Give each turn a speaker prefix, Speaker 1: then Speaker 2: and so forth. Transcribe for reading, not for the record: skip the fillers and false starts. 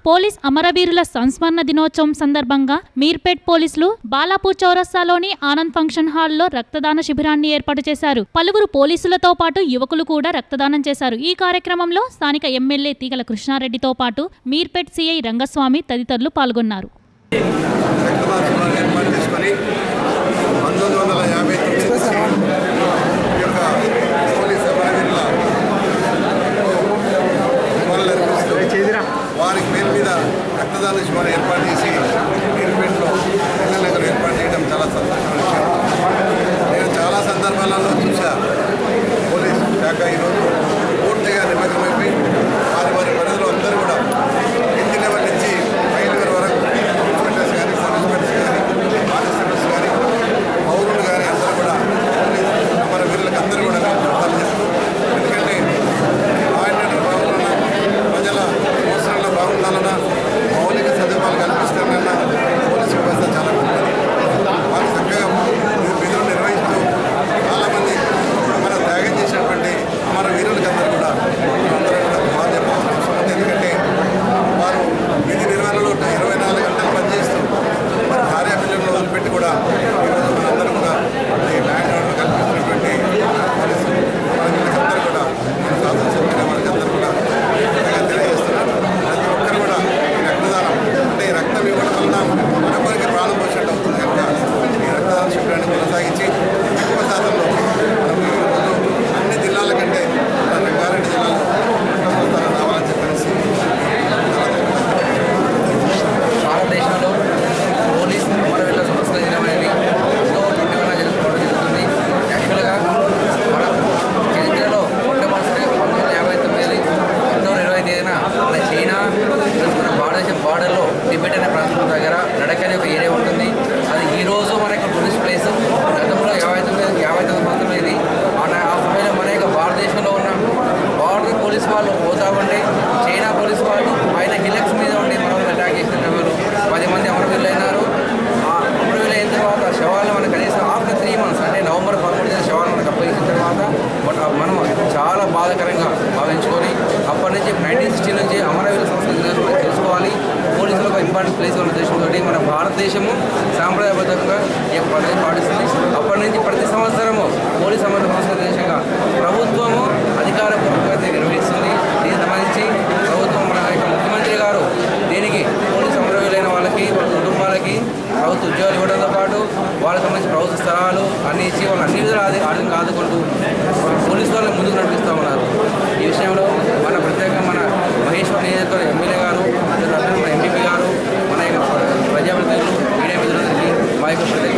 Speaker 1: Police అమరవీరుల సంస్మరణ దినోత్సవం సందర్భంగా మీర్పేట్ పోలీసులు బాలాపూర్ చౌరస్తాలోని ఆనంద్ ఫంక్షన్ హాల్లో రక్తదాన శిబిరాన్ని ఏర్పాటు చేశారు. పలువురు పోలీసులతో పాటు యువకులు కూడా రక్తదానం చేశారు. ఈ కార్యక్రమంలో స్థానిక ఎమ్మెల్యే తీగల కృష్ణారెడ్డితో పాటు మీర్పేట్ సిఐ రంగస్వామి తదితరులు పాల్గొన్నారు.
Speaker 2: వారి పేరు మీద రక్తదాన శిబిరం ఏర్పాటు చేసి మీర్పేట్లో పిల్లలకు ఏర్పాటు చేయడం చాలా సంతోషమైన విషయం. నేను చాలా సందర్భాలలో చూసా పోలీస్ శాఖ ఈరోజు పూర్తిగా నిమగ్నమైపోయి వారి పరిధిలో అందరూ కూడా కింది లెవెల్ నుంచి పై లెవెల్ వరకు ఇన్స్పెక్టర్స్ కానీ సబ్ ఇన్స్పెక్టర్స్ కానీ కానిస్టేబుల్స్ కానీ పౌరులు కానీ అందరూ కూడా పోలీస్ మన వీరులకు అందరూ కూడా ధన్యవాదాలు చెప్తారు. ఎందుకంటే ప్రజల అవసరాల బాగుండాలన్నా మౌలిక సదుపాయాలు కల్పిస్తానన్నా పోలీసు వ్యవస్థ చాలా గొప్పది. వారు చక్కగా విధులు నిర్వహిస్తూ చాలామంది మన త్యాగం చేసినటువంటి మన వీరులకు అందరూ కూడా అందరూ కూడా బాధ్యత అవసరం ఉంది. ఎందుకంటే వారు విధి నిర్వహణలో 24 గంటలు పనిచేస్తూ మరి భార్య పిల్లలను వదిలిపెట్టి కూడా ఈరోజు మనందరూ కూడా ఈ ల్యాండ్ ఆర్డర్ కల్పిస్తున్నటువంటి పోలీసు వాళ్ళందరూ కూడా మన శాసనసభ్యుల వారికి అందరూ కూడా తెలియజేస్తున్నారు. ప్రతి ఒక్కరు కూడా ఈ రక్తదానం అంటే ఈ రక్తం ఇవ్వడం వలన మరొకరికి ప్రాణం పోసినట్టు అవుతుంది కనుక ఈ రక్తదాన శిబిరాన్ని కొనసాగించి ఎక్కువ శాతంలో మనం ఈరోజు అన్ని జిల్లాల కంటే మన రంగారెడ్డి జిల్లాలో స్థానం రావాలని చెప్పేసి
Speaker 3: భారతదేశంలో పోలీస్ అమరవీరుల సంస్కరణ దినం అనేది ఎంతో పండుగగా జరుపుకోవడం జరుగుతుంది. యాక్చువల్గా మన చరిత్రలో మొట్టమొదటిసారి 1959 అక్టోబర్ 25 మన చైనా మన భారతదేశం బార్డర్లో టిబెట్ అనే ప్రాంతం దగ్గర నడక అనే ఒక ఏరియా ఉంటుంది. అది ఈరోజు మన యొక్క టూరిస్ట్ ప్లేస్. గతంలో 59 పంతొమ్మిది ఆ సమయంలో మన యొక్క భారతదేశంలో ఉన్న బార్డర్ పోలీస్ వాళ్ళు పోతా ఉంటే చైనా పోలీస్ వాళ్ళు పైన హిల్లక్స్ మీద ఉండి మనం అటాక్ చేసిన వాళ్ళు 10 మంది అమరవీరులు అయినారు. ఆ అమరవీరులు అయిన తర్వాత శవాలను మనకు కనీసం ఆఫ్టర్ 3 months అంటే నవంబర్ 13 శవాలు మనకు అప్పగించిన తర్వాత మనం చాలా బాధాకరంగా భావించుకొని అప్పటి నుంచి 1960 నుంచి అమరవీరుల సంస్కృతి తెలుసుకోవాలి. పోలీసులు ఒక ఇంపార్టెంట్ ప్లేస్ ఉన్న ఉద్దేశంతో మన భారతదేశము సాంప్రదాయబద్ధంగా ఈ యొక్క పద్ధతి పాటిస్తుంది. అప్పటి నుంచి ప్రతి సంవత్సరము పోలీస్ అమరవీరుల సంస్కృతి దేశంగా ప్రభుత్వము అధికారపూర్వకంగా నిర్వహిస్తుంది. దీనికి సంబంధించి ప్రభుత్వం మన యొక్క ముఖ్యమంత్రి గారు దీనికి పోలీస్ అమరవీరులైన వాళ్ళకి వాళ్ళ కుటుంబాలకి ప్రభుత్వ ఉద్యోగాలు ఇవ్వడంతో పాటు వాళ్ళకి సంబంధించి ప్రభుత్వ స్థలాలు అన్ని ఇచ్చి వాళ్ళు అన్ని విధాలు ఆర్థికంగా ఆదుకుంటూ పోలీసు వాళ్ళని ముందుకు నడిపిస్తూ ఉన్నారు. ఈ విషయంలో మన ప్రత్యేకంగా మన మహేశ్వర్ నియోజకవర్గ ఎమ్మెల్యే గారు, మన ఎంపీపీ గారు, మన యొక్క ప్రజాప్రతినిధులు, మీడియా మిత్రులందరికీ మా యొక్క ప్రత్యేక